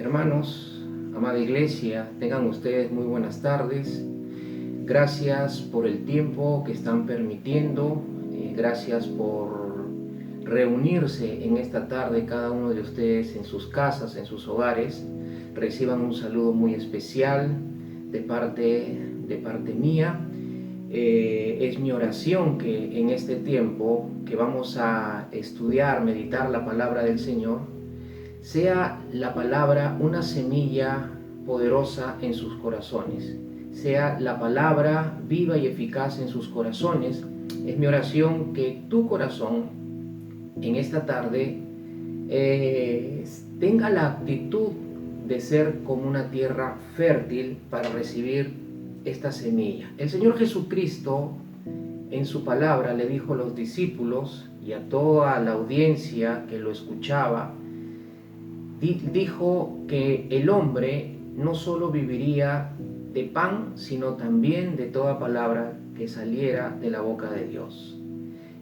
Hermanos, amada iglesia, tengan ustedes muy buenas tardes. Gracias por el tiempo que están permitiendo. Gracias por reunirse en esta tarde cada uno de ustedes en sus casas, en sus hogares. Reciban un saludo muy especial de parte mía. Es mi oración que en este tiempo que vamos a estudiar, meditar la palabra del Señor, sea la palabra una semilla poderosa en sus corazones, sea la palabra viva y eficaz en sus corazones. Es mi oración que tu corazón en esta tarde tenga la actitud de ser como una tierra fértil para recibir esta semilla. El Señor Jesucristo en su palabra le dijo a los discípulos y a toda la audiencia que lo escuchaba, dijo que el hombre no solo viviría de pan, sino también de toda palabra que saliera de la boca de Dios.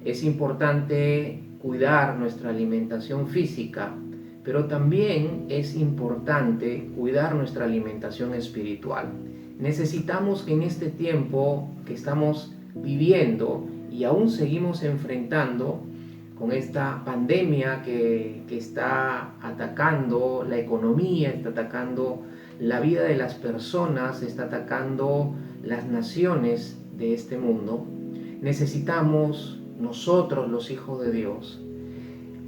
Es importante cuidar nuestra alimentación física, pero también es importante cuidar nuestra alimentación espiritual. Necesitamos que en este tiempo que estamos viviendo y aún seguimos enfrentando con esta pandemia que está atacando la economía, está atacando la vida de las personas, está atacando las naciones de este mundo, necesitamos nosotros, los hijos de Dios,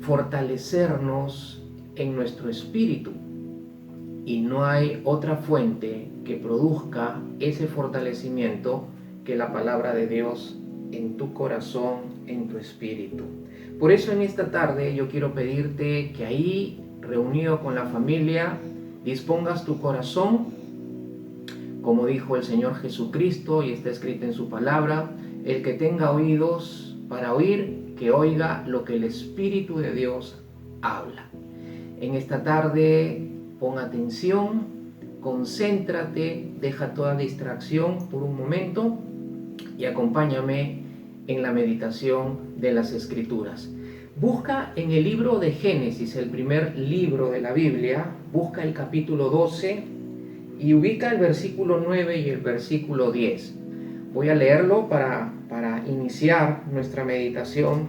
fortalecernos en nuestro espíritu. Y no hay otra fuente que produzca ese fortalecimiento que la palabra de Dios en tu corazón, en tu espíritu. Por eso en esta tarde yo quiero pedirte que ahí, reunido con la familia, dispongas tu corazón, como dijo el Señor Jesucristo y está escrito en su palabra: el que tenga oídos para oír, que oiga lo que el Espíritu de Dios habla. En esta tarde pon atención, concéntrate, deja toda distracción por un momento y acompáñame en la meditación de las Escrituras. Busca en el libro de Génesis, el primer libro de la Biblia, busca el capítulo 12 y ubica el versículo 9 y el versículo 10. Voy a leerlo para iniciar nuestra meditación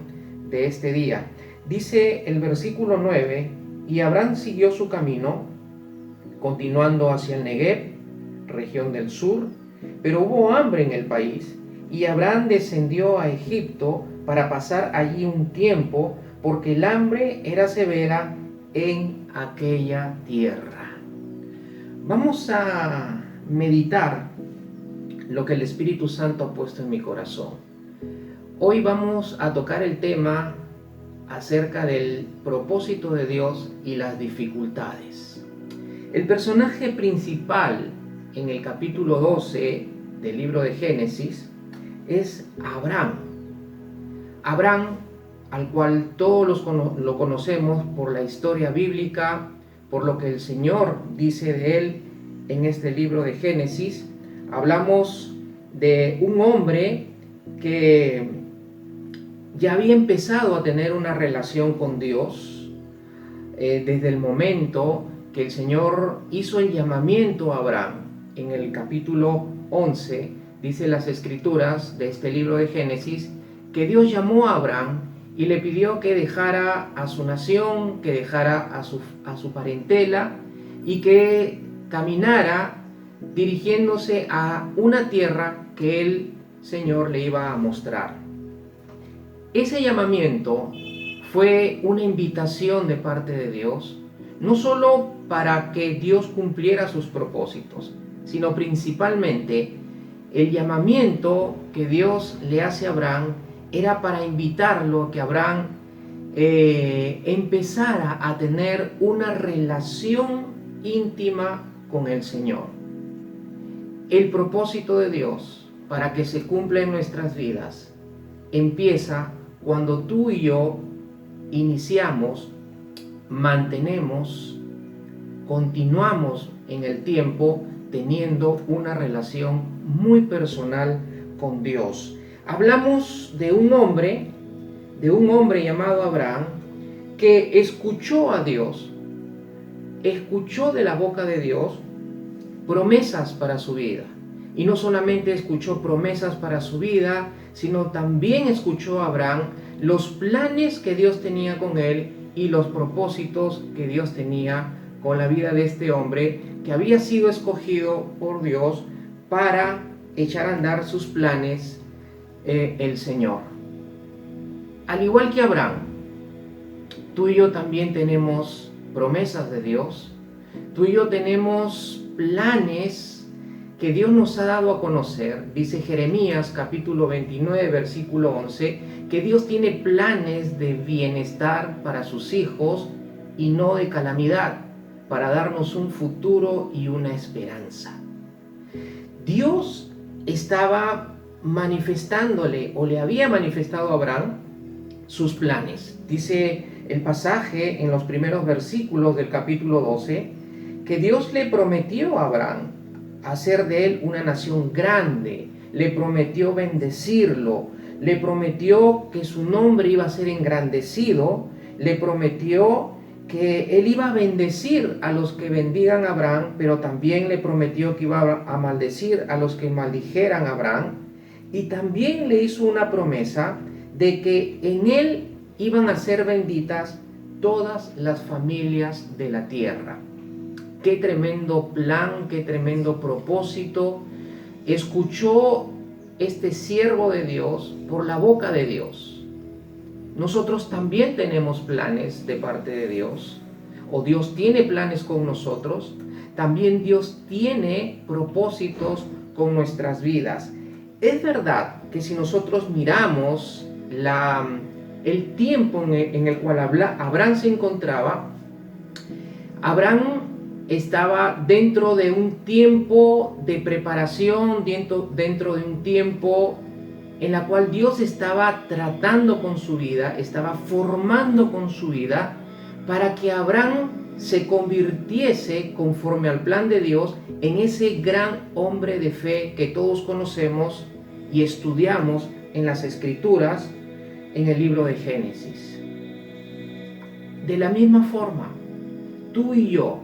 de este día. Dice el versículo 9: y Abraham siguió su camino, continuando hacia el Negev, región del sur, pero hubo hambre en el país, y Abraham descendió a Egipto para pasar allí un tiempo, porque el hambre era severa en aquella tierra. Vamos a meditar lo que el Espíritu Santo ha puesto en mi corazón. Hoy vamos a tocar el tema acerca del propósito de Dios y las dificultades. El personaje principal en el capítulo 12 del libro de Génesis es Abraham. Abraham, al cual todos lo conocemos por la historia bíblica, por lo que el Señor dice de él en este libro de Génesis. Hablamos de un hombre que ya había empezado a tener una relación con Dios desde el momento que el Señor hizo el llamamiento a Abraham. En el capítulo 11 dice las Escrituras de este libro de Génesis que Dios llamó a Abraham y le pidió que dejara a su nación, que dejara a su parentela y que caminara dirigiéndose a una tierra que el Señor le iba a mostrar. Ese llamamiento fue una invitación de parte de Dios, no solo para que Dios cumpliera sus propósitos, sino principalmente el llamamiento que Dios le hace a Abraham era para invitarlo a que Abraham empezara a tener una relación íntima con el Señor. El propósito de Dios para que se cumpla en nuestras vidas empieza cuando tú y yo iniciamos, mantenemos, continuamos en el tiempo teniendo una relación muy personal con Dios. Hablamos de un hombre llamado Abraham, que escuchó a Dios escuchó de la boca de Dios promesas para su vida. Y no solamente escuchó promesas para su vida, sino también escuchó a Abraham los planes que Dios tenía con él y los propósitos que Dios tenía con la vida de este hombre que había sido escogido por Dios para echar a andar sus planes el Señor. Al igual que Abraham, tú y yo también tenemos promesas de Dios. Tú y yo tenemos planes que Dios nos ha dado a conocer. Dice Jeremías capítulo 29 versículo 11 que Dios tiene planes de bienestar para sus hijos y no de calamidad, para darnos un futuro y una esperanza. Dios estaba manifestándole o le había manifestado a Abraham sus planes. Dice el pasaje en los primeros versículos del capítulo 12 que Dios le prometió a Abraham hacer de él una nación grande, le prometió bendecirlo, le prometió que su nombre iba a ser engrandecido, le prometió que él iba a bendecir a los que bendigan a Abraham, pero también le prometió que iba a maldecir a los que maldijeran a Abraham, y también le hizo una promesa de que en él iban a ser benditas todas las familias de la tierra. Qué tremendo plan, qué tremendo propósito escuchó este siervo de Dios por la boca de Dios. Nosotros también tenemos planes de parte de Dios, o Dios tiene planes con nosotros. También Dios tiene propósitos con nuestras vidas. Es verdad que si nosotros miramos el tiempo en el cual Abraham se encontraba, Abraham estaba dentro de un tiempo de preparación, dentro de un tiempo en la cual Dios estaba tratando con su vida, estaba formando con su vida para que Abraham se convirtiese, conforme al plan de Dios, en ese gran hombre de fe que todos conocemos y estudiamos en las Escrituras, en el libro de Génesis. De la misma forma, tú y yo,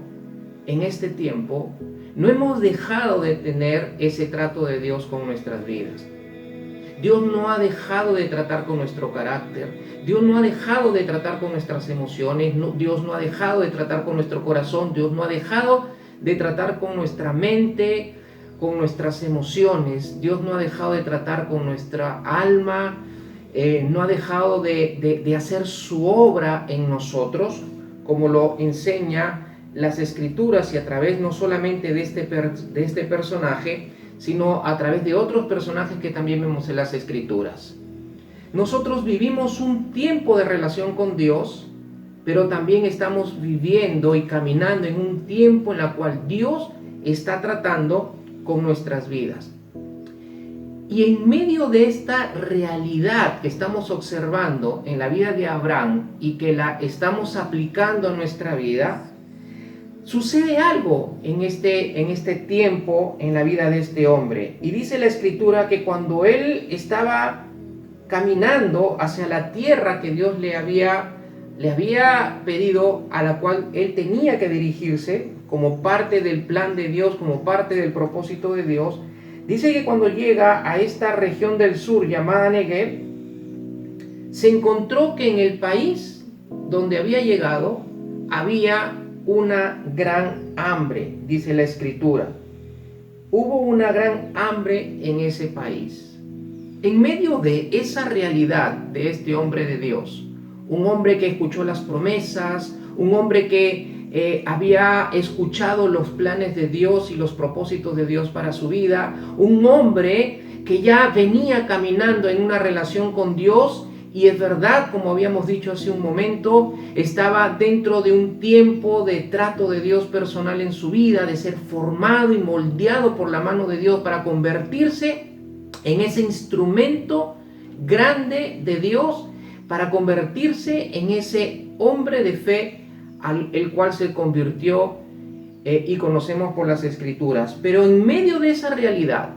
en este tiempo, no hemos dejado de tener ese trato de Dios con nuestras vidas. Dios no ha dejado de tratar con nuestro carácter. Dios no ha dejado de tratar con nuestras emociones. Dios no ha dejado de tratar con nuestro corazón. Dios no ha dejado de tratar con nuestra mente, con nuestras emociones. Dios no ha dejado de tratar con nuestra alma. No ha dejado de hacer su obra en nosotros, como lo enseña las Escrituras, y a través no solamente de este personaje, sino a través de otros personajes que también vemos en las Escrituras. Nosotros vivimos un tiempo de relación con Dios, pero también estamos viviendo y caminando en un tiempo en el cual Dios está tratando con nuestras vidas. Y en medio de esta realidad que estamos observando en la vida de Abraham y que la estamos aplicando a nuestra vida, sucede algo en este tiempo en la vida de este hombre. Y dice la Escritura que cuando él estaba caminando hacia la tierra que Dios le había pedido, a la cual él tenía que dirigirse como parte del plan de Dios, como parte del propósito de Dios, dice que cuando llega a esta región del sur llamada Negev, se encontró que en el país donde había llegado había una gran hambre, dice la Escritura. Hubo una gran hambre en ese país. En medio de esa realidad de este hombre de Dios, un hombre que escuchó las promesas, un hombre que había escuchado los planes de Dios y los propósitos de Dios para su vida, un hombre que ya venía caminando en una relación con Dios. Y es verdad, como habíamos dicho hace un momento, estaba dentro de un tiempo de trato de Dios personal en su vida, de ser formado y moldeado por la mano de Dios para convertirse en ese instrumento grande de Dios, para convertirse en ese hombre de fe el cual se convirtió y conocemos por las Escrituras. Pero en medio de esa realidad,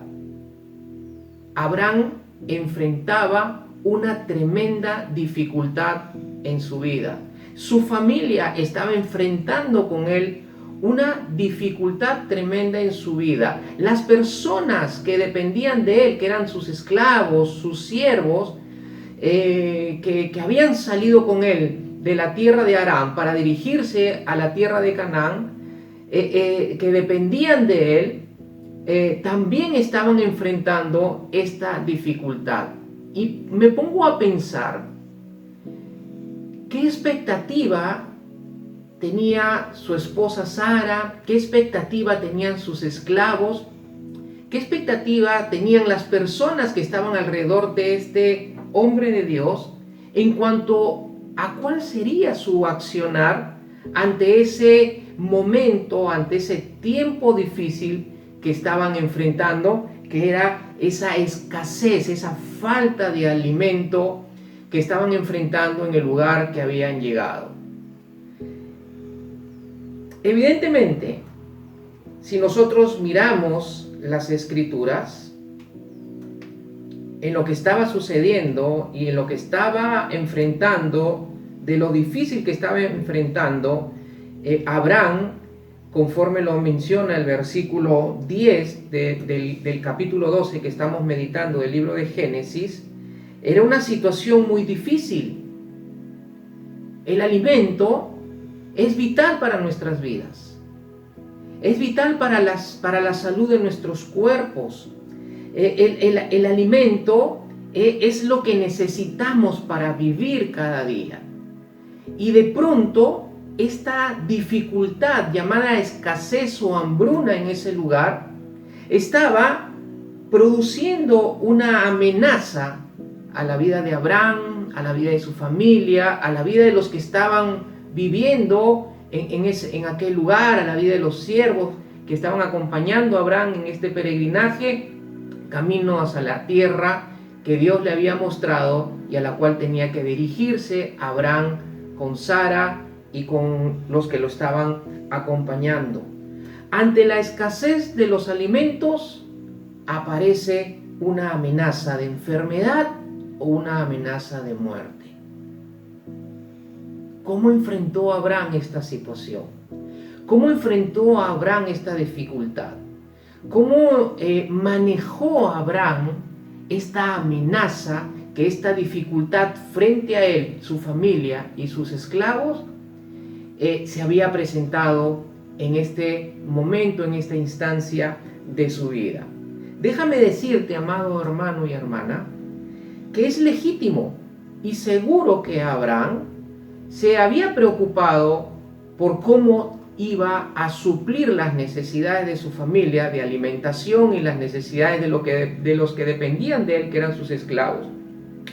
Abraham enfrentaba una tremenda dificultad en su vida. Su familia estaba enfrentando con él una dificultad tremenda en su vida. Las personas que dependían de él, que eran sus esclavos, sus siervos, que habían salido con él de la tierra de Aram para dirigirse a la tierra de Canaán, que dependían de él, también estaban enfrentando esta dificultad. Y me pongo a pensar, ¿qué expectativa tenía su esposa Sara? ¿Qué expectativa tenían sus esclavos? ¿Qué expectativa tenían las personas que estaban alrededor de este hombre de Dios en cuanto a cuál sería su accionar ante ese momento, ante ese tiempo difícil que estaban enfrentando, que era esa escasez, esa falta de alimento que estaban enfrentando en el lugar que habían llegado? Evidentemente, si nosotros miramos las Escrituras, en lo que estaba sucediendo y en lo que estaba enfrentando, de lo difícil que estaba enfrentando, Abraham, conforme lo menciona el versículo 10 del capítulo 12 que estamos meditando del libro de Génesis, era una situación muy difícil. El alimento es vital para nuestras vidas, es vital para la salud de nuestros cuerpos. El alimento es lo que necesitamos para vivir cada día. Y de pronto, esta dificultad llamada escasez o hambruna en ese lugar estaba produciendo una amenaza a la vida de Abraham, a la vida de su familia, a la vida de los que estaban viviendo en aquel lugar, a la vida de los siervos que estaban acompañando a Abraham en este peregrinaje camino hacia la tierra que Dios le había mostrado y a la cual tenía que dirigirse Abraham con Sara y con los que lo estaban acompañando. Ante la escasez de los alimentos aparece una amenaza de enfermedad o una amenaza de muerte. ¿Cómo enfrentó Abraham esta situación? ¿Cómo enfrentó a Abraham esta dificultad? ¿Cómo manejó Abraham esta amenaza, que esta dificultad frente a él, su familia y sus esclavos se había presentado en este momento, en esta instancia de su vida? Déjame decirte, amado hermano y hermana, que es legítimo y seguro que Abraham se había preocupado por cómo iba a suplir las necesidades de su familia de alimentación y las necesidades de los que dependían de él, que eran sus esclavos.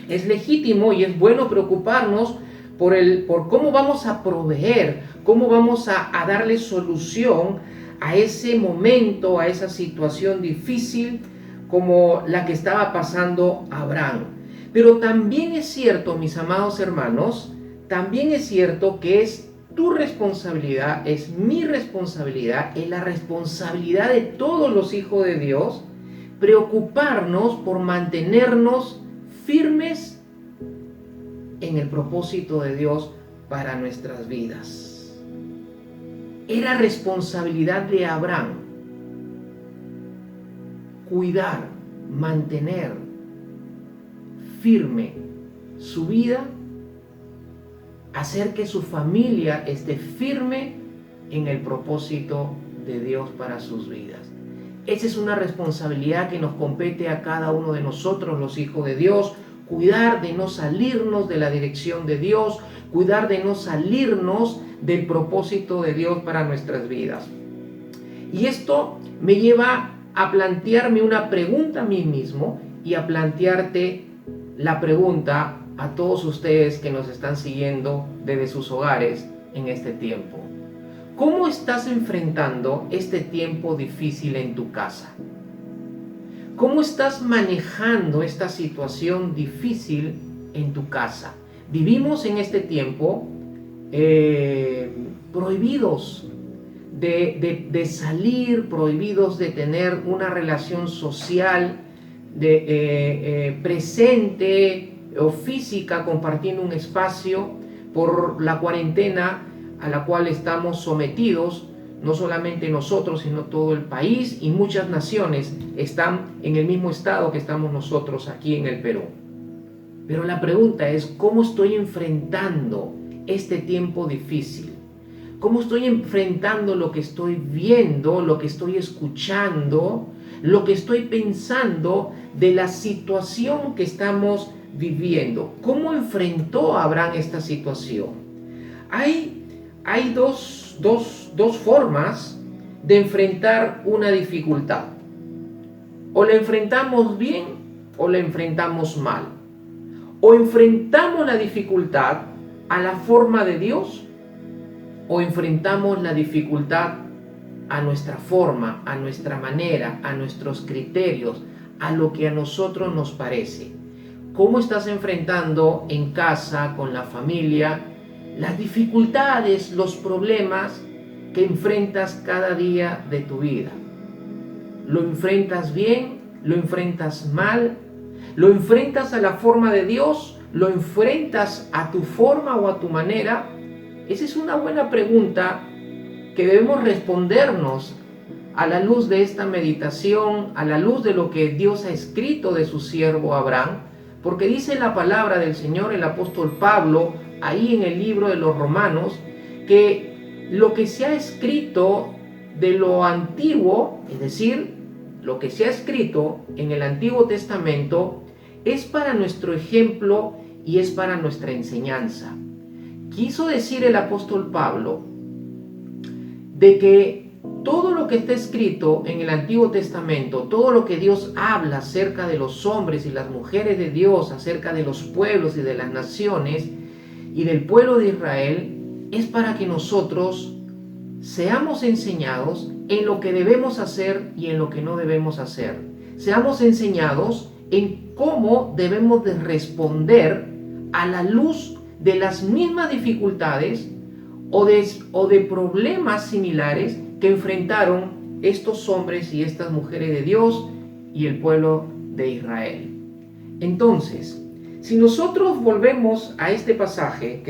Es legítimo y es bueno preocuparnos por cómo vamos a proveer, cómo vamos a darle solución a ese momento, a esa situación difícil como la que estaba pasando Abraham. Pero también es cierto, mis amados hermanos, también es cierto que es tu responsabilidad, es mi responsabilidad, es la responsabilidad de todos los hijos de Dios, preocuparnos por mantenernos firmes en el propósito de Dios para nuestras vidas. Era responsabilidad de Abraham cuidar, mantener firme su vida, hacer que su familia esté firme en el propósito de Dios para sus vidas. Esa es una responsabilidad que nos compete a cada uno de nosotros, los hijos de Dios, cuidar de no salirnos de la dirección de Dios, cuidar de no salirnos del propósito de Dios para nuestras vidas. Y esto me lleva a plantearme una pregunta a mí mismo y a plantearte la pregunta a todos ustedes que nos están siguiendo desde sus hogares en este tiempo. ¿Cómo estás enfrentando este tiempo difícil en tu casa? ¿Cómo estás manejando esta situación difícil en tu casa? Vivimos en este tiempo prohibidos de salir, prohibidos de tener una relación social presente o física, compartiendo un espacio por la cuarentena a la cual estamos sometidos no solamente nosotros, sino todo el país, y muchas naciones están en el mismo estado que estamos nosotros aquí en el Perú. Pero la pregunta es, ¿cómo estoy enfrentando este tiempo difícil? ¿Cómo estoy enfrentando lo que estoy viendo, lo que estoy escuchando, lo que estoy pensando de la situación que estamos viviendo? ¿Cómo enfrentó Abraham esta situación? Hay dos formas de enfrentar una dificultad. O la enfrentamos bien o la enfrentamos mal. O enfrentamos la dificultad a la forma de Dios, o enfrentamos la dificultad a nuestra forma, a nuestra manera, a nuestros criterios, a lo que a nosotros nos parece. ¿Cómo estás enfrentando en casa, con la familia, las dificultades, los problemas que enfrentas cada día de tu vida? ¿Lo enfrentas bien? ¿Lo enfrentas mal? ¿Lo enfrentas a la forma de Dios? ¿Lo enfrentas a tu forma o a tu manera? Esa es una buena pregunta que debemos respondernos a la luz de esta meditación, a la luz de lo que Dios ha escrito de su siervo Abraham, porque dice la palabra del Señor, el apóstol Pablo, ahí en el libro de los Romanos, que lo que se ha escrito de lo antiguo, es decir, lo que se ha escrito en el Antiguo Testamento, es para nuestro ejemplo y es para nuestra enseñanza. Quiso decir el apóstol Pablo de que todo lo que está escrito en el Antiguo Testamento, todo lo que Dios habla acerca de los hombres y las mujeres de Dios, acerca de los pueblos y de las naciones y del pueblo de Israel, es para que nosotros seamos enseñados en lo que debemos hacer y en lo que no debemos hacer. Seamos enseñados en cómo debemos de responder a la luz de las mismas dificultades o de problemas similares que enfrentaron estos hombres y estas mujeres de Dios y el pueblo de Israel. Entonces, si nosotros volvemos a este pasaje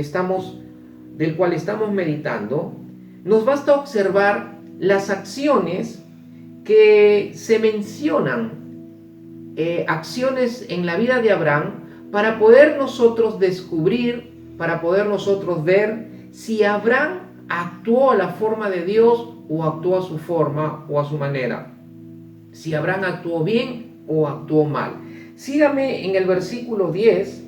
del cual estamos meditando, nos basta observar las acciones que se mencionan, acciones en la vida de Abraham, para poder nosotros descubrir, para poder nosotros ver si Abraham actuó a la forma de Dios o actuó a su forma o a su manera. Si Abraham actuó bien o actuó mal. Sígame en el versículo 10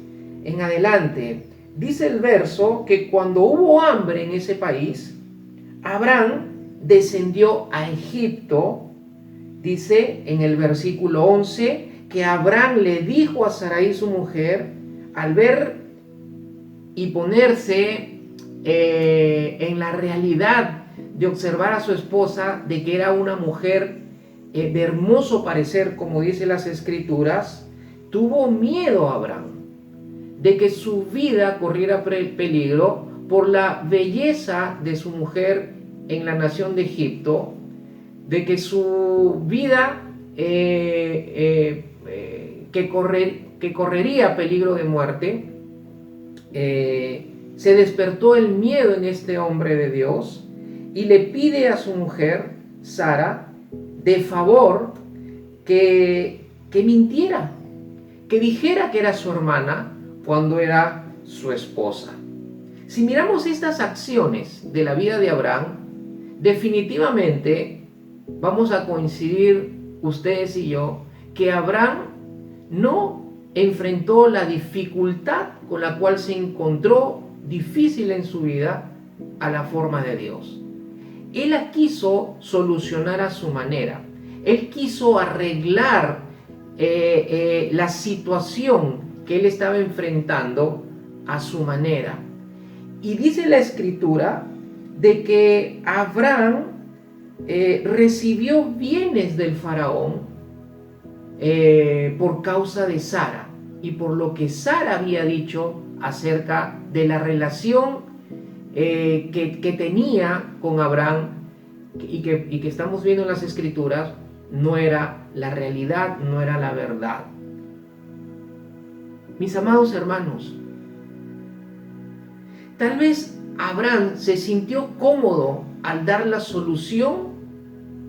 en adelante. Dice el verso que cuando hubo hambre en ese país, Abraham descendió a Egipto. Dice en el versículo 11 que Abraham le dijo a Sarai su mujer, al ver y ponerse en la realidad de observar a su esposa, de que era una mujer de hermoso parecer, como dice las escrituras, tuvo miedo Abraham de que su vida corriera peligro por la belleza de su mujer en la nación de Egipto, de que su vida que correría peligro de muerte. Se despertó el miedo en este hombre de Dios y le pide a su mujer, Sara, de favor que mintiera, que dijera que era su hermana cuando era su esposa. Si miramos estas acciones de la vida de Abraham, definitivamente vamos a coincidir ustedes y yo que Abraham no enfrentó la dificultad con la cual se encontró difícil en su vida a la forma de Dios. Él la quiso solucionar a su manera. Él quiso arreglar la situación que él estaba enfrentando a su manera. Y dice la escritura de que Abraham recibió bienes del faraón por causa de Sara y por lo que Sara había dicho acerca de la relación que tenía con Abraham y que estamos viendo en las escrituras, no era la realidad, no era la verdad. Mis amados hermanos, tal vez Abraham se sintió cómodo al dar la solución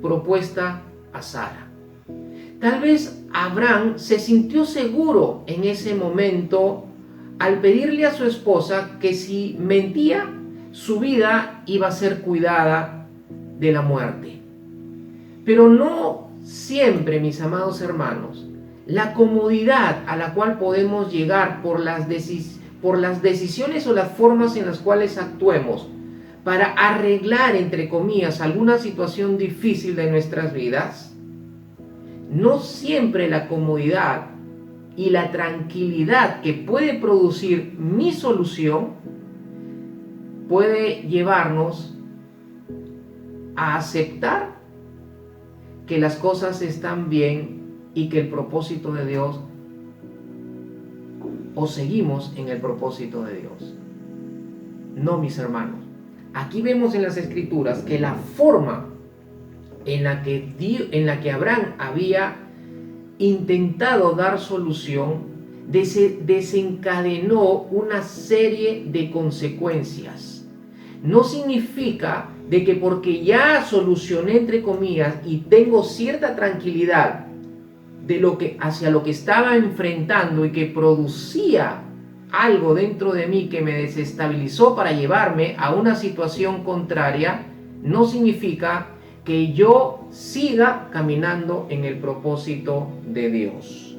propuesta a Sara. Tal vez Abraham se sintió seguro en ese momento al pedirle a su esposa que si mentía, su vida iba a ser cuidada de la muerte. Pero no siempre, mis amados hermanos, la comodidad a la cual podemos llegar por las decisiones o las formas en las cuales actuemos para arreglar, entre comillas, alguna situación difícil de nuestras vidas, no siempre la comodidad y la tranquilidad que puede producir mi solución puede llevarnos a aceptar que las cosas están bien y que el propósito de Dios, o seguimos en el propósito de Dios. No, mis hermanos. Aquí vemos en las Escrituras que la forma en la que Abraham había intentado dar solución desencadenó una serie de consecuencias. No significa de que porque ya solucioné, entre comillas, y tengo cierta tranquilidad hacia lo que estaba enfrentando y que producía algo dentro de mí que me desestabilizó para llevarme a una situación contraria, no significa que yo siga caminando en el propósito de Dios.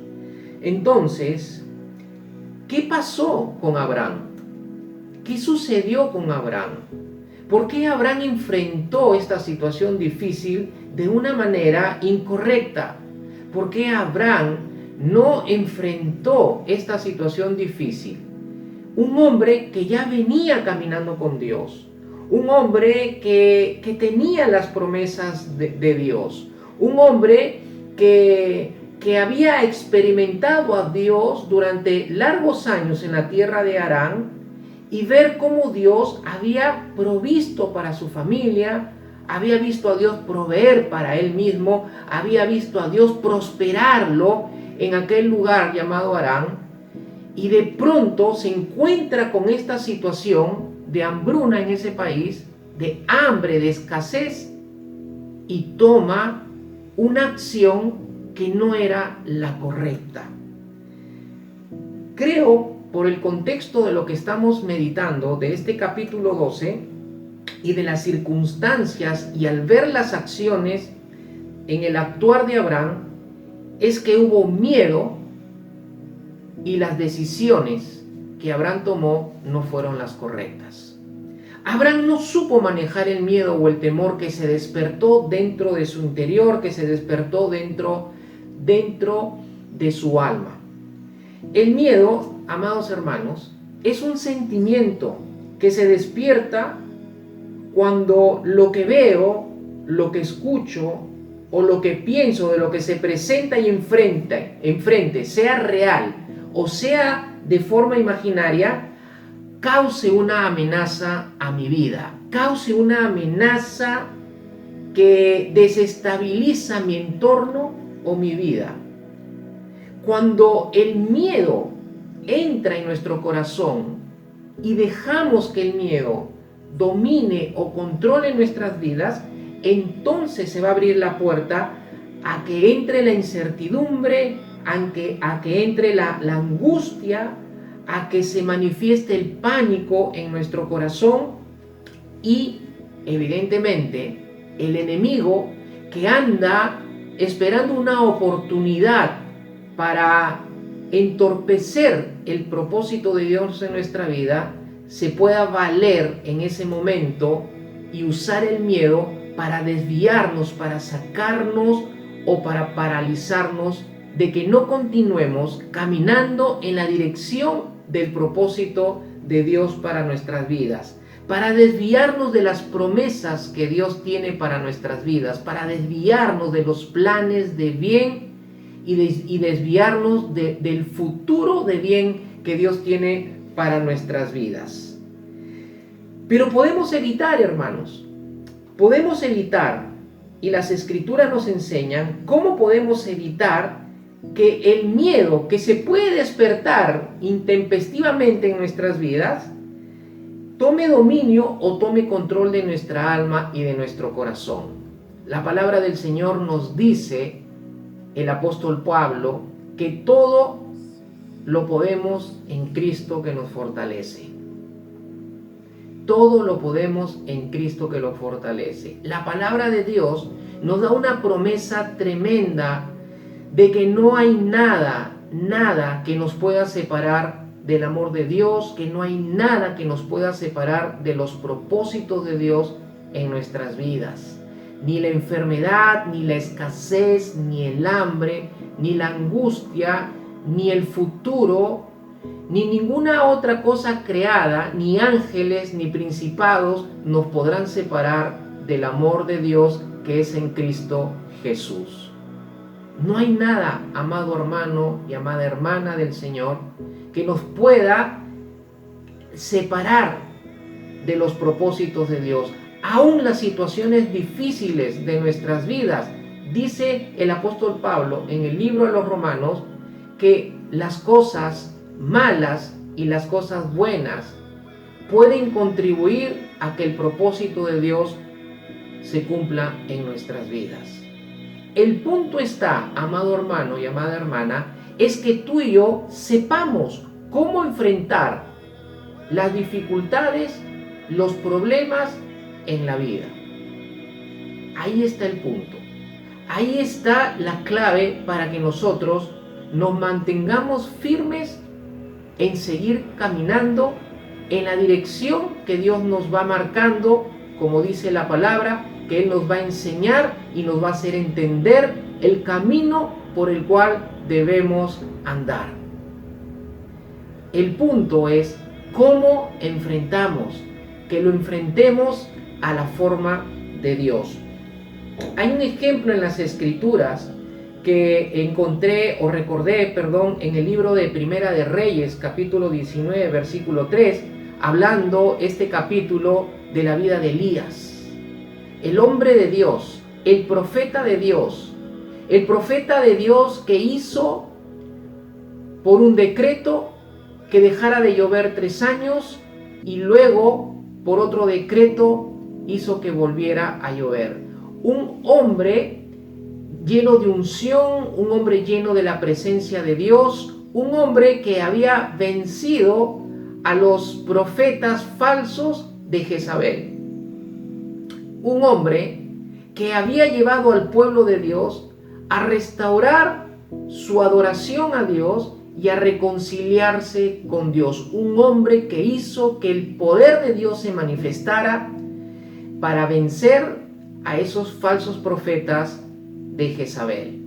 Entonces, ¿qué pasó con Abraham? ¿Qué sucedió con Abraham? ¿Por qué Abraham enfrentó esta situación difícil de una manera incorrecta? ¿Por qué Abraham no enfrentó esta situación difícil? Un hombre que ya venía caminando con Dios, un hombre que tenía las promesas de Dios, un hombre que había experimentado a Dios durante largos años en la tierra de Harán, y ver cómo Dios había provisto para su familia, había visto a Dios proveer para él mismo, había visto a Dios prosperarlo en aquel lugar llamado Harán, y de pronto se encuentra con esta situación de hambruna en ese país, de hambre, de escasez, y toma una acción que no era la correcta. Creo, por el contexto de lo que estamos meditando, de este capítulo 12, y de las circunstancias, y al ver las acciones en el actuar de Abraham, es que hubo miedo, y las decisiones que Abraham tomó no fueron las correctas. Abraham no supo manejar el miedo o el temor que se despertó dentro de su interior, que se despertó dentro de su alma. El miedo, amados hermanos, es un sentimiento que se despierta cuando lo que veo, lo que escucho o lo que pienso de lo que se presenta y enfrente, sea real o sea de forma imaginaria, cause una amenaza a mi vida, cause una amenaza que desestabiliza mi entorno o mi vida. Cuando el miedo entra en nuestro corazón y dejamos que el miedo domine o controle nuestras vidas, entonces se va a abrir la puerta a que entre la incertidumbre, a que entre la angustia, a que se manifieste el pánico en nuestro corazón, y evidentemente el enemigo, que anda esperando una oportunidad para entorpecer el propósito de Dios en nuestra vida, se pueda valer en ese momento y usar el miedo para desviarnos, para sacarnos o para paralizarnos de que no continuemos caminando en la dirección del propósito de Dios para nuestras vidas, para desviarnos de las promesas que Dios tiene para nuestras vidas, para desviarnos de los planes de bien y desviarnos del futuro de bien que Dios tiene para nuestras vidas. Pero podemos evitar, hermanos, podemos evitar, y las Escrituras nos enseñan cómo podemos evitar que el miedo que se puede despertar intempestivamente en nuestras vidas tome dominio o tome control de nuestra alma y de nuestro corazón. La palabra del Señor nos dice, el apóstol Pablo, que todo lo podemos en Cristo que nos fortalece. Todo lo podemos en Cristo que lo fortalece. La palabra de Dios nos da una promesa tremenda de que no hay nada que nos pueda separar del amor de Dios, que no hay nada que nos pueda separar de los propósitos de Dios en nuestras vidas. Ni la enfermedad, ni la escasez, ni el hambre, ni la angustia, ni el futuro, ni ninguna otra cosa creada, ni ángeles, ni principados nos podrán separar del amor de Dios que es en Cristo Jesús. No hay nada, amado hermano y amada hermana del Señor, que nos pueda separar de los propósitos de Dios. Aún las situaciones difíciles de nuestras vidas, dice el apóstol Pablo en el libro de los Romanos, que las cosas malas y las cosas buenas pueden contribuir a que el propósito de Dios se cumpla en nuestras vidas. El punto está, amado hermano y amada hermana, es que tú y yo sepamos cómo enfrentar las dificultades, los problemas en la vida. Ahí está el punto. Ahí está la clave para que nosotros nos mantengamos firmes en seguir caminando en la dirección que Dios nos va marcando, como dice la palabra, que Él nos va a enseñar y nos va a hacer entender el camino por el cual debemos andar. El punto es cómo enfrentamos, que lo enfrentemos a la forma de Dios. Hay un ejemplo en las Escrituras que encontré o recordé, en el libro de Primera de Reyes, capítulo 19, versículo 3, hablando este capítulo de la vida de Elías. El hombre de Dios, el profeta de Dios que hizo por un decreto que dejara de llover 3 años y luego por otro decreto hizo que volviera a llover. Un hombre lleno de unción, un hombre lleno de la presencia de Dios, un hombre que había vencido a los profetas falsos de Jezabel. Un hombre que había llevado al pueblo de Dios a restaurar su adoración a Dios y a reconciliarse con Dios. Un hombre que hizo que el poder de Dios se manifestara para vencer a esos falsos profetas de Jezabel.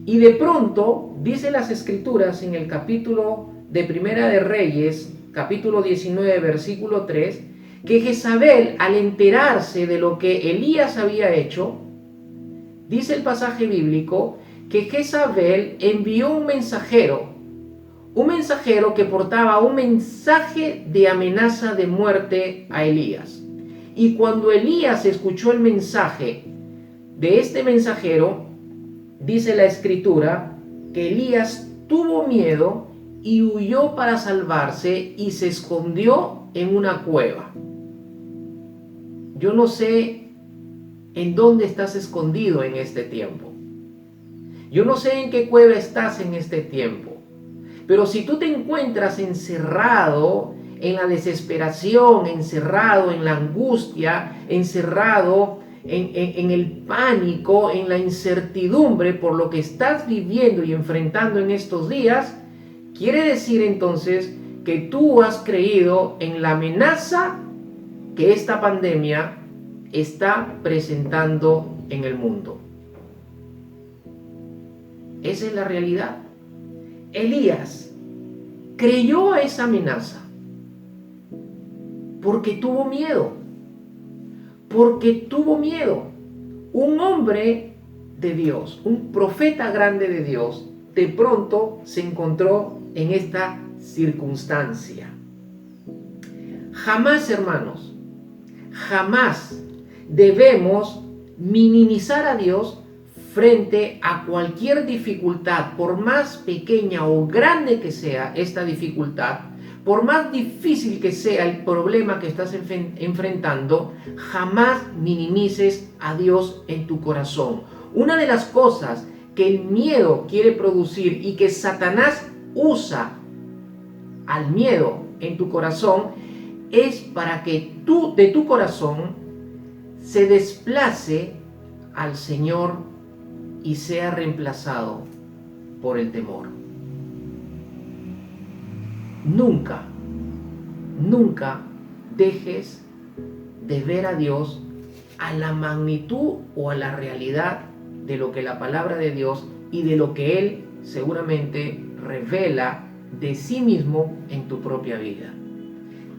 Y de pronto, dice las Escrituras en el capítulo de Primera de Reyes, capítulo 19, versículo 3, que Jezabel, al enterarse de lo que Elías había hecho, dice el pasaje bíblico, que Jezabel envió un mensajero que portaba un mensaje de amenaza de muerte a Elías. Y cuando Elías escuchó el mensaje de este mensajero, dice la Escritura, que Elías tuvo miedo y huyó para salvarse y se escondió en una cueva. Yo no sé en dónde estás escondido en este tiempo. Yo no sé en qué cueva estás en este tiempo. Pero si tú te encuentras encerrado en la desesperación, encerrado en la angustia, encerrado en el pánico, en la incertidumbre por lo que estás viviendo y enfrentando en estos días, quiere decir entonces que tú has creído en la amenaza que esta pandemia está presentando en el mundo. Esa es la realidad. Elías creyó a esa amenaza porque tuvo miedo. Un hombre de Dios, un profeta grande de Dios, de pronto se encontró en esta circunstancia. Jamás, hermanos, jamás debemos minimizar a Dios frente a cualquier dificultad, por más pequeña o grande que sea esta dificultad, por más difícil que sea el problema que estás enfrentando, jamás minimices a Dios en tu corazón. Una de las cosas que el miedo quiere producir y que Satanás usa al miedo en tu corazón es para que de tu corazón se desplace al Señor y sea reemplazado por el temor. Nunca dejes de ver a Dios a la magnitud o a la realidad de lo que la palabra de Dios y de lo que Él seguramente revela de sí mismo en tu propia vida.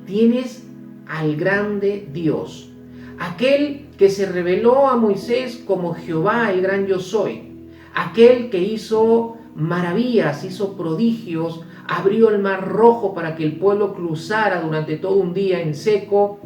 Tienes al grande Dios, aquel que se reveló a Moisés como Jehová, el gran yo soy, aquel que hizo maravillas, hizo prodigios, abrió el mar rojo para que el pueblo cruzara durante todo un día en seco.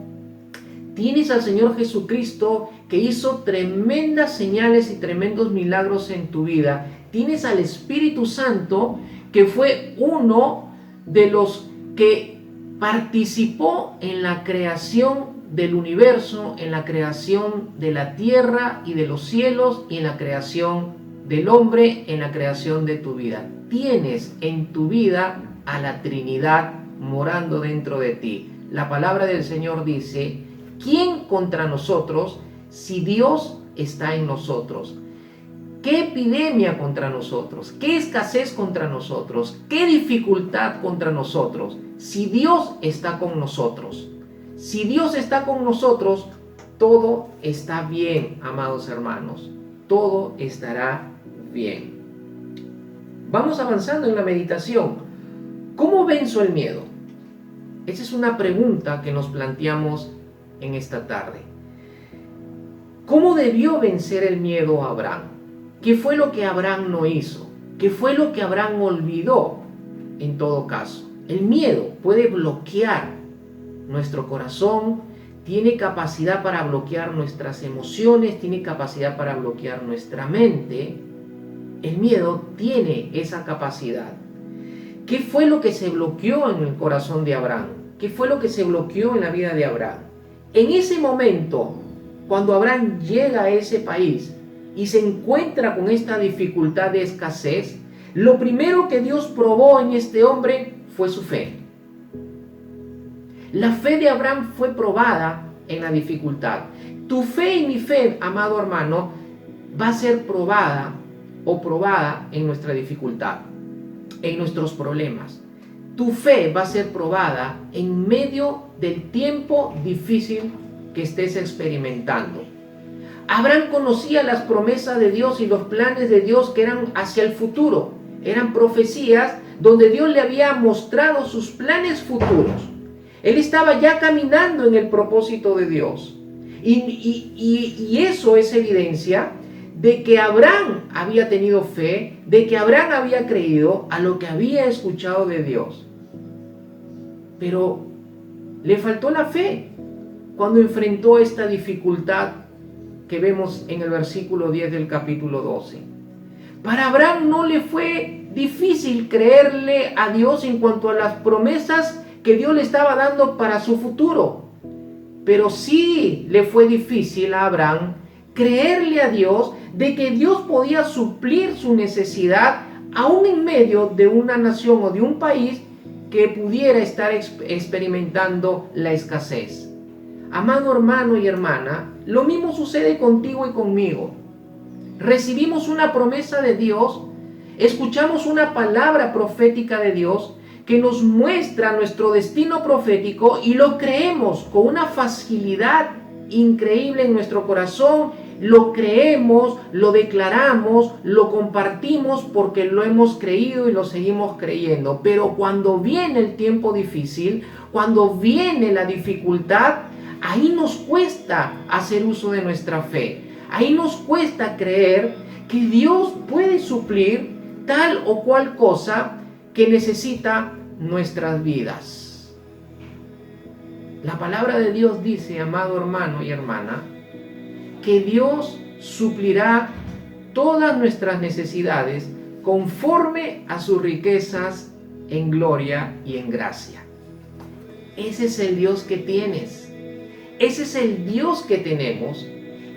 Tienes al Señor Jesucristo que hizo tremendas señales y tremendos milagros en tu vida. Tienes al Espíritu Santo que fue uno de los que participó en la creación del universo, en la creación de la tierra y de los cielos y en la creación del hombre, en la creación de tu vida. Tienes en tu vida a la Trinidad morando dentro de ti. La palabra del Señor dice: ¿quién contra nosotros si Dios está en nosotros? ¿Qué epidemia contra nosotros? ¿Qué escasez contra nosotros? ¿Qué dificultad contra nosotros? Si Dios está con nosotros. Si Dios está con nosotros, todo está bien, amados hermanos. Todo estará bien. Vamos avanzando en la meditación. ¿Cómo venzo el miedo? Esa es una pregunta que nos planteamos en esta tarde. ¿Cómo debió vencer el miedo a Abraham? ¿Qué fue lo que Abraham no hizo? ¿Qué fue lo que Abraham olvidó? En todo caso, el miedo puede bloquear nuestro corazón, tiene capacidad para bloquear nuestras emociones, tiene capacidad para bloquear nuestra mente. El miedo tiene esa capacidad. ¿Qué fue lo que se bloqueó en el corazón de Abraham? ¿Qué fue lo que se bloqueó en la vida de Abraham? En ese momento, cuando Abraham llega a ese país y se encuentra con esta dificultad de escasez, lo primero que Dios probó en este hombre fue su fe. La fe de Abraham fue probada en la dificultad. Tu fe y mi fe, amado hermano, va a ser probada en nuestra dificultad, en nuestros problemas. Tu fe va a ser probada en medio del tiempo difícil que estés experimentando. Abraham conocía las promesas de Dios y los planes de Dios que eran hacia el futuro. Eran profecías donde Dios le había mostrado sus planes futuros. Él estaba ya caminando en el propósito de Dios. Y eso es evidencia de que Abraham había tenido fe, de que Abraham había creído a lo que había escuchado de Dios. Pero le faltó la fe cuando enfrentó esta dificultad que vemos en el versículo 10 del capítulo 12. Para Abraham no le fue difícil creerle a Dios en cuanto a las promesas que Dios le estaba dando para su futuro. Pero sí le fue difícil a Abraham creerle a Dios de que Dios podía suplir su necesidad aún en medio de una nación o de un país que pudiera estar experimentando la escasez. Amado hermano y hermana, lo mismo sucede contigo y conmigo. Recibimos una promesa de Dios, escuchamos una palabra profética de Dios que nos muestra nuestro destino profético y lo creemos con una facilidad increíble en nuestro corazón. Lo creemos, lo declaramos, lo compartimos porque lo hemos creído y lo seguimos creyendo. Pero cuando viene el tiempo difícil, cuando viene la dificultad, ahí nos cuesta hacer uso de nuestra fe. Ahí nos cuesta creer que Dios puede suplir tal o cual cosa que necesita nuestras vidas. La palabra de Dios dice, amado hermano y hermana, que Dios suplirá todas nuestras necesidades conforme a sus riquezas en gloria y en gracia. ese es el Dios que tienes. Ese es el Dios que tenemos.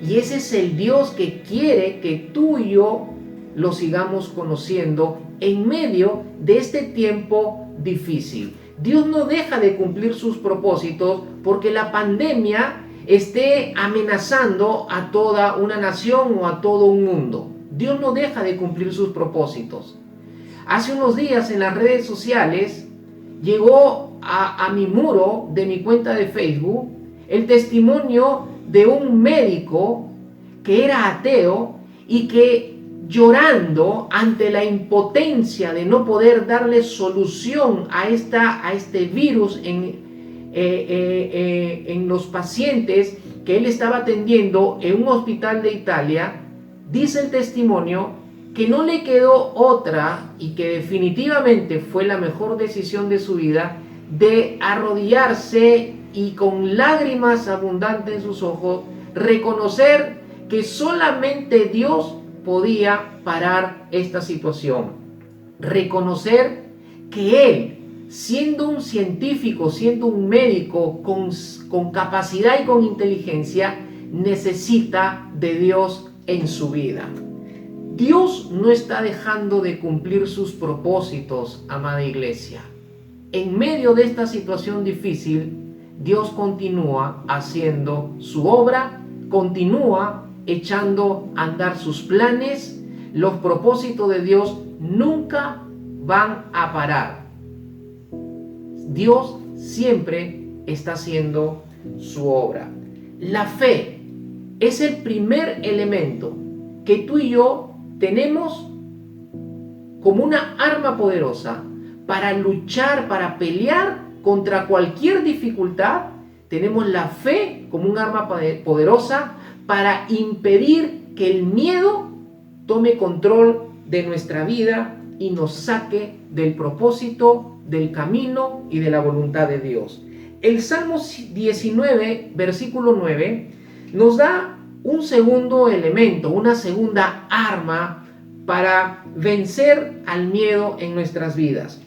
Y ese es el Dios que quiere que tú y yo lo sigamos conociendo en medio de este tiempo difícil. Dios no deja de cumplir sus propósitos porque la pandemia esté amenazando a toda una nación o a todo un mundo. Dios no deja de cumplir sus propósitos. Hace unos días en las redes sociales llegó a mi muro de mi cuenta de Facebook el testimonio de un médico que era ateo y que, llorando ante la impotencia de no poder darle solución a este virus en los pacientes que él estaba atendiendo en un hospital de Italia, dice el testimonio que no le quedó otra y que definitivamente fue la mejor decisión de su vida de arrodillarse y con lágrimas abundantes en sus ojos reconocer que solamente Dios podía parar esta situación. Reconocer que él, siendo un científico, siendo un médico con capacidad y con inteligencia, necesita de Dios en su vida. Dios no está dejando de cumplir sus propósitos, amada iglesia. En medio de esta situación difícil, Dios continúa haciendo su obra, continúa echando a andar sus planes. Los propósitos de Dios nunca van a parar. Dios siempre está haciendo su obra. La fe es el primer elemento que tú y yo tenemos como una arma poderosa para luchar, para pelear contra cualquier dificultad. Tenemos la fe como un arma poderosa para impedir que el miedo tome control de nuestra vida y nos saque del propósito, del camino y de la voluntad de Dios. El Salmo 19, versículo 9, nos da un segundo elemento, una segunda arma para vencer al miedo en nuestras vidas.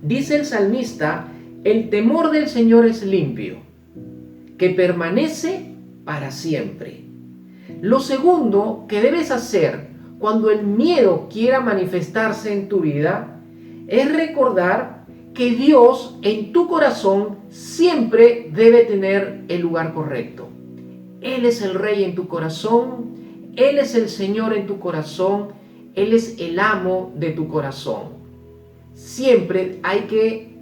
Dice el salmista: el temor del Señor es limpio, que permanece para siempre. Lo segundo que debes hacer cuando el miedo quiera manifestarse en tu vida es recordar que Dios en tu corazón siempre debe tener el lugar correcto. Él es el Rey en tu corazón, Él es el Señor en tu corazón, Él es el amo de tu corazón. Siempre hay que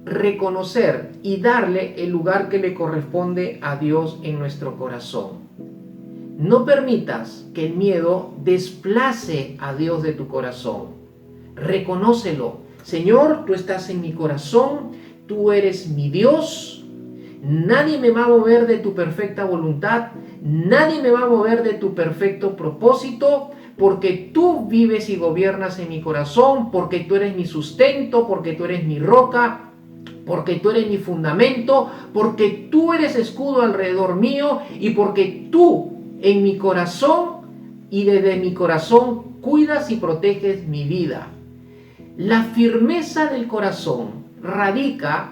reconocer y darle el lugar que le corresponde a Dios en nuestro corazón. No permitas que el miedo desplace a Dios de tu corazón. Reconócelo. Señor, tú estás en mi corazón, tú eres mi Dios. Nadie me va a mover de tu perfecta voluntad, nadie me va a mover de tu perfecto propósito, porque tú vives y gobiernas en mi corazón, porque tú eres mi sustento, porque tú eres mi roca, porque tú eres mi fundamento, porque tú eres escudo alrededor mío y porque tú en mi corazón y desde mi corazón cuidas y proteges mi vida. La firmeza del corazón radica,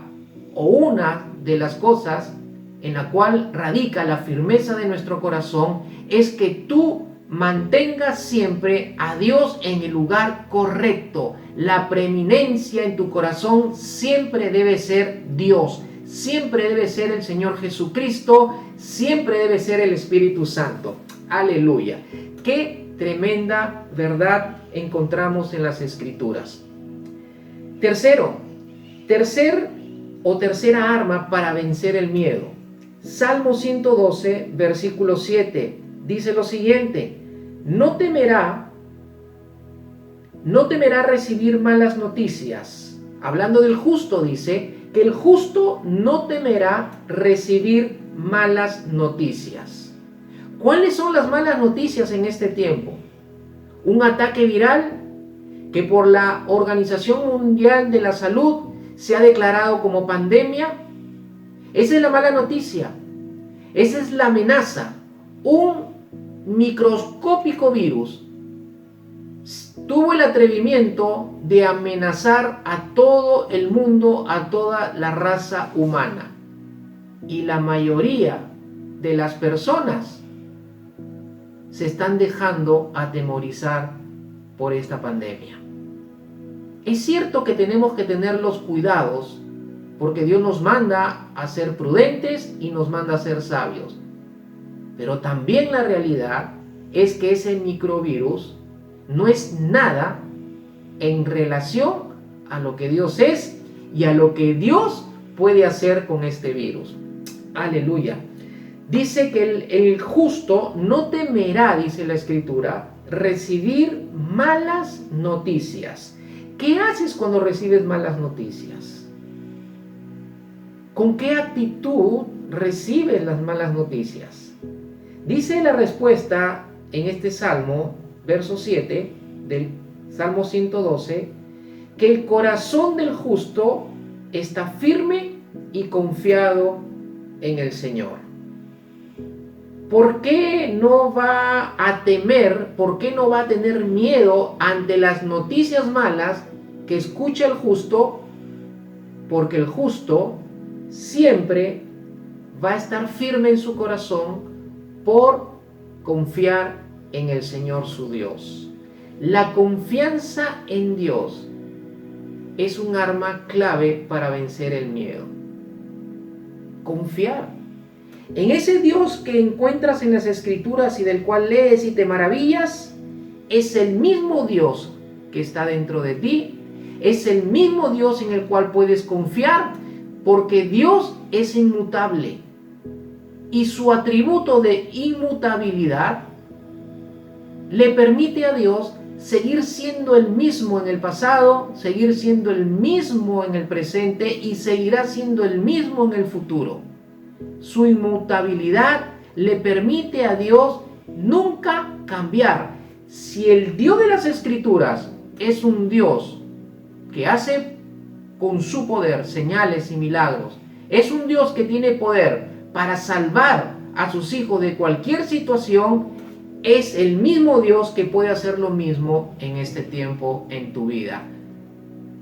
o una de las cosas en la cual radica la firmeza de nuestro corazón, es que tú mantengas siempre a Dios en el lugar correcto. La preeminencia en tu corazón siempre debe ser Dios, siempre debe ser el Señor Jesucristo, siempre debe ser el Espíritu Santo. Aleluya. Qué tremenda verdad encontramos en las Escrituras. Tercera arma para vencer el miedo. Salmo 112, versículo 7, dice lo siguiente: no temerá recibir malas noticias. Hablando del justo, dice que el justo no temerá recibir malas noticias. ¿Cuáles son las malas noticias en este tiempo? Un ataque viral que por la Organización Mundial de la Salud se ha declarado como pandemia. Esa es la mala noticia. Esa es la amenaza. Un microscópico virus tuvo el atrevimiento de amenazar a todo el mundo, a toda la raza humana. Y la mayoría de las personas se están dejando atemorizar por esta pandemia. Es cierto que tenemos que tener los cuidados, porque Dios nos manda a ser prudentes y nos manda a ser sabios. Pero también la realidad es que ese microvirus no es nada en relación a lo que Dios es y a lo que Dios puede hacer con este virus. Aleluya. Dice que el justo no temerá, dice la Escritura, recibir malas noticias. ¿Qué haces cuando recibes malas noticias? ¿Con qué actitud recibes las malas noticias? Dice la respuesta en este Salmo, verso 7 del Salmo 112, que el corazón del justo está firme y confiado en el Señor. ¿Por qué no va a temer, por qué no va a tener miedo ante las noticias malas que escucha el justo? Porque el justo siempre va a estar firme en su corazón por confiar en el Señor su Dios. La confianza en Dios es un arma clave para vencer el miedo. Confiar en ese Dios que encuentras en las Escrituras y del cual lees y te maravillas, es el mismo Dios que está dentro de ti, es el mismo Dios en el cual puedes confiar, porque Dios es inmutable y su atributo de inmutabilidad le permite a Dios seguir siendo el mismo en el pasado, seguir siendo el mismo en el presente y seguirá siendo el mismo en el futuro. Su inmutabilidad le permite a Dios nunca cambiar. Si el Dios de las Escrituras es un Dios que hace con su poder señales y milagros, es un Dios que tiene poder para salvar a sus hijos de cualquier situación, es el mismo Dios que puede hacer lo mismo en este tiempo en tu vida.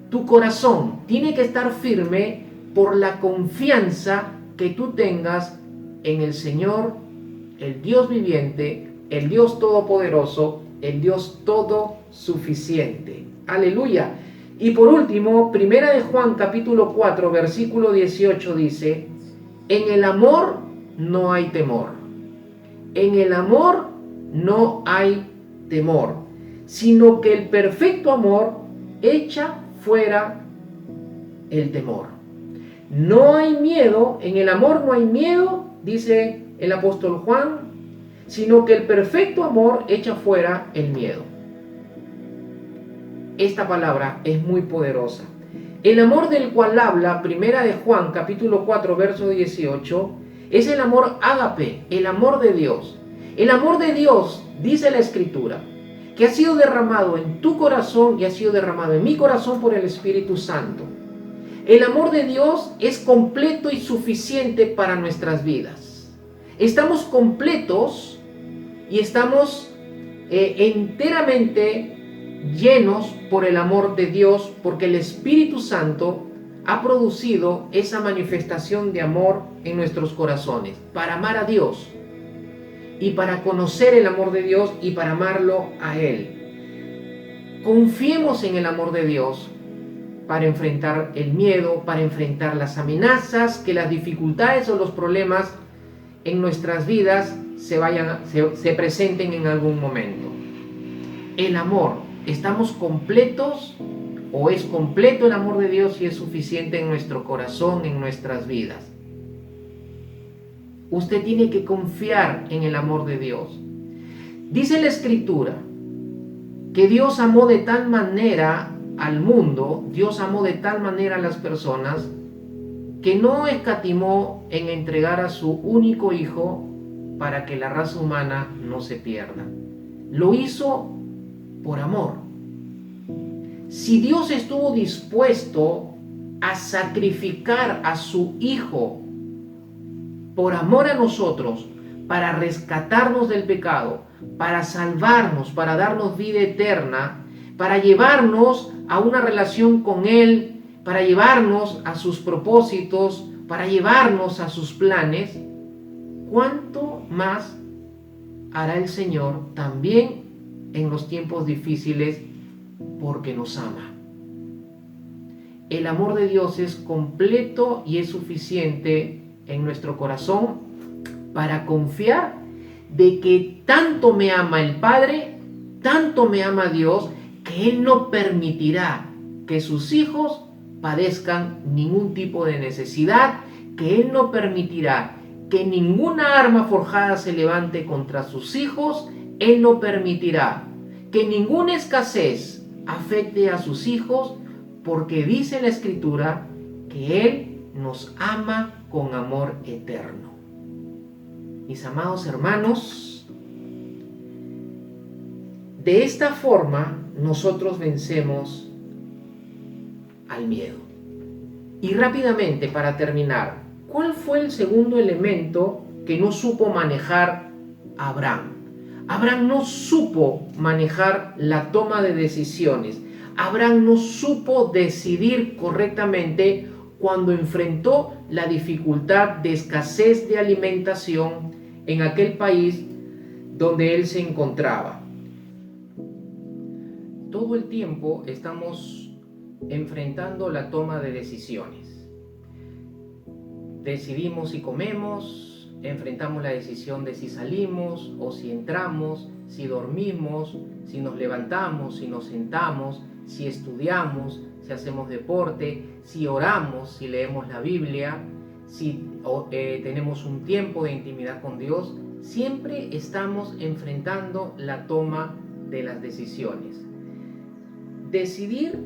Tu corazón tiene que estar firme por la confianza que tú tengas en el Señor, el Dios viviente, el Dios todopoderoso, el Dios todo suficiente. Aleluya. Y por último, Primera de Juan capítulo 4, versículo 18 dice: en el amor no hay temor. En el amor no hay temor, sino que el perfecto amor echa fuera el temor. No hay miedo, en el amor no hay miedo, dice el apóstol Juan, sino que el perfecto amor echa fuera el miedo. Esta palabra es muy poderosa. El amor del cual habla Primera de Juan, capítulo 4, verso 18, es el amor ágape, el amor de Dios. El amor de Dios, dice la Escritura, que ha sido derramado en tu corazón y ha sido derramado en mi corazón por el Espíritu Santo. El amor de Dios es completo y suficiente para nuestras vidas. Estamos completos y estamos enteramente llenos por el amor de Dios, porque el Espíritu Santo ha producido esa manifestación de amor en nuestros corazones, para amar a Dios y para conocer el amor de Dios y para amarlo a Él. Confiemos en el amor de Dios para enfrentar el miedo, para enfrentar las amenazas, que las dificultades o los problemas en nuestras vidas se presenten en algún momento. El amor, ¿estamos completos o es completo el amor de Dios y es suficiente en nuestro corazón, en nuestras vidas? Usted tiene que confiar en el amor de Dios. Dice la Escritura que Dios amó de tal manera al mundo, Dios amó de tal manera a las personas, que no escatimó en entregar a su único Hijo para que la raza humana no se pierda. Lo hizo por amor. Si Dios estuvo dispuesto a sacrificar a su Hijo por amor a nosotros, para rescatarnos del pecado, para salvarnos, para darnos vida eterna, para llevarnos a una relación con Él, para llevarnos a sus propósitos, para llevarnos a sus planes, ¿cuánto más hará el Señor también en los tiempos difíciles porque nos ama? El amor de Dios es completo y es suficiente en nuestro corazón para confiar de que tanto me ama el Padre, tanto me ama Dios, que Él no permitirá que sus hijos padezcan ningún tipo de necesidad, que Él no permitirá que ninguna arma forjada se levante contra sus hijos, Él no permitirá que ninguna escasez afecte a sus hijos, porque dice la Escritura que Él nos ama con amor eterno. Mis amados hermanos, de esta forma nosotros vencemos al miedo. Y rápidamente, para terminar, ¿cuál fue el segundo elemento que no supo manejar Abraham? Abraham no supo manejar la toma de decisiones. Abraham no supo decidir correctamente cuando enfrentó la dificultad de escasez de alimentación en aquel país donde él se encontraba. Todo el tiempo estamos enfrentando la toma de decisiones. Decidimos si comemos, enfrentamos la decisión de si salimos o si entramos, si dormimos, si nos levantamos, si nos sentamos, si estudiamos, si hacemos deporte, si oramos, si leemos la Biblia, si tenemos un tiempo de intimidad con Dios. Siempre estamos enfrentando la toma de las decisiones. Decidir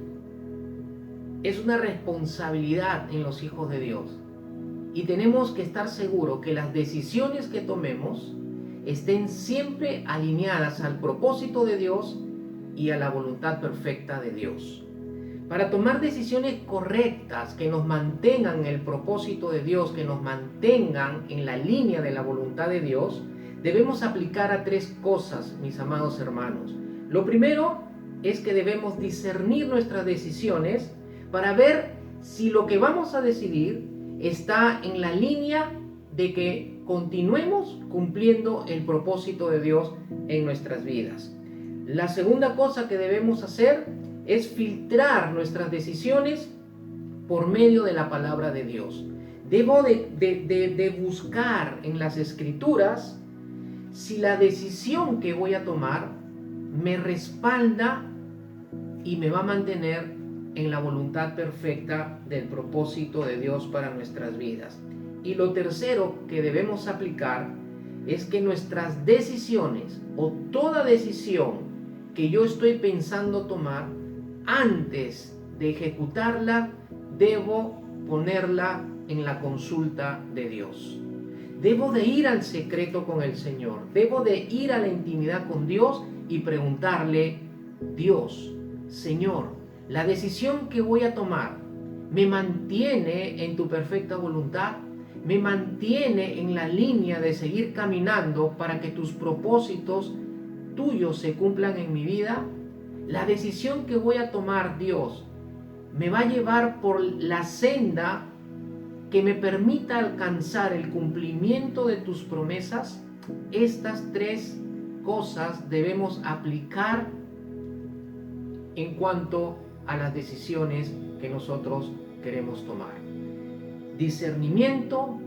es una responsabilidad en los hijos de Dios y tenemos que estar seguros que las decisiones que tomemos estén siempre alineadas al propósito de Dios y a la voluntad perfecta de Dios. Para tomar decisiones correctas que nos mantengan en el propósito de Dios, que nos mantengan en la línea de la voluntad de Dios, debemos aplicar a tres cosas, mis amados hermanos. Lo primero es que debemos discernir nuestras decisiones para ver si lo que vamos a decidir está en la línea de que continuemos cumpliendo el propósito de Dios en nuestras vidas. La segunda cosa que debemos hacer es filtrar nuestras decisiones por medio de la palabra de Dios. Debo de buscar en las Escrituras si la decisión que voy a tomar me respalda y me va a mantener en la voluntad perfecta del propósito de Dios para nuestras vidas. Y lo tercero que debemos aplicar es que nuestras decisiones o toda decisión que yo estoy pensando tomar, antes de ejecutarla, debo ponerla en la consulta de Dios. Debo de ir al secreto con el Señor. Debo de ir a la intimidad con Dios y preguntarle: Dios, Señor, la decisión que voy a tomar, ¿me mantiene en tu perfecta voluntad? ¿Me mantiene en la línea de seguir caminando para que tus propósitos tuyos se cumplan en mi vida? La decisión que voy a tomar, Dios, ¿me va a llevar por la senda que me permita alcanzar el cumplimiento de tus promesas? Estas tres cosas debemos aplicar en cuanto a las decisiones que nosotros queremos tomar. Discernimiento,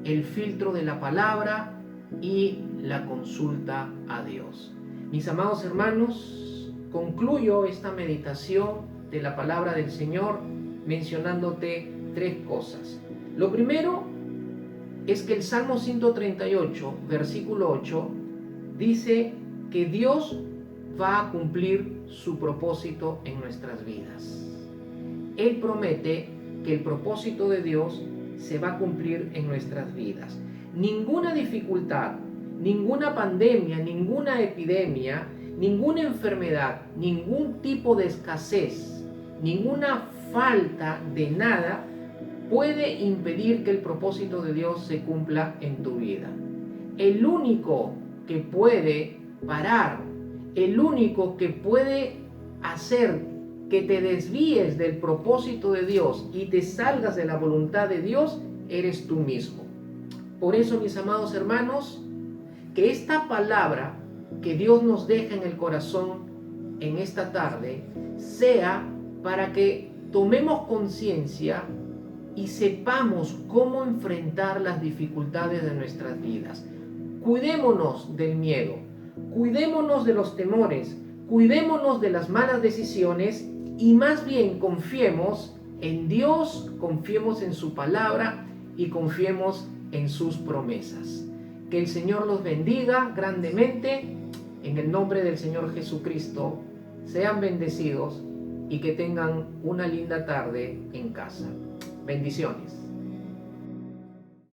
el filtro de la palabra y la consulta a Dios. Mis amados hermanos, concluyo esta meditación de la palabra del Señor mencionándote tres cosas. Lo primero es que el Salmo 138, versículo 8, dice que Dios va a cumplir su propósito en nuestras vidas. Él promete que el propósito de Dios se va a cumplir en nuestras vidas. Ninguna dificultad, ninguna pandemia, ninguna epidemia, ninguna enfermedad, ningún tipo de escasez, ninguna falta de nada puede impedir que el propósito de Dios se cumpla en tu vida. El único que puede parar, el único que puede hacer que te desvíes del propósito de Dios y te salgas de la voluntad de Dios, eres tú mismo. Por eso, mis amados hermanos, que esta palabra que Dios nos deja en el corazón en esta tarde sea para que tomemos conciencia y sepamos cómo enfrentar las dificultades de nuestras vidas. Cuidémonos del miedo, cuidémonos de los temores, cuidémonos de las malas decisiones y más bien confiemos en Dios, confiemos en su palabra y confiemos en sus promesas. Que el Señor los bendiga grandemente. En el nombre del Señor Jesucristo, sean bendecidos y que tengan una linda tarde en casa. Bendiciones.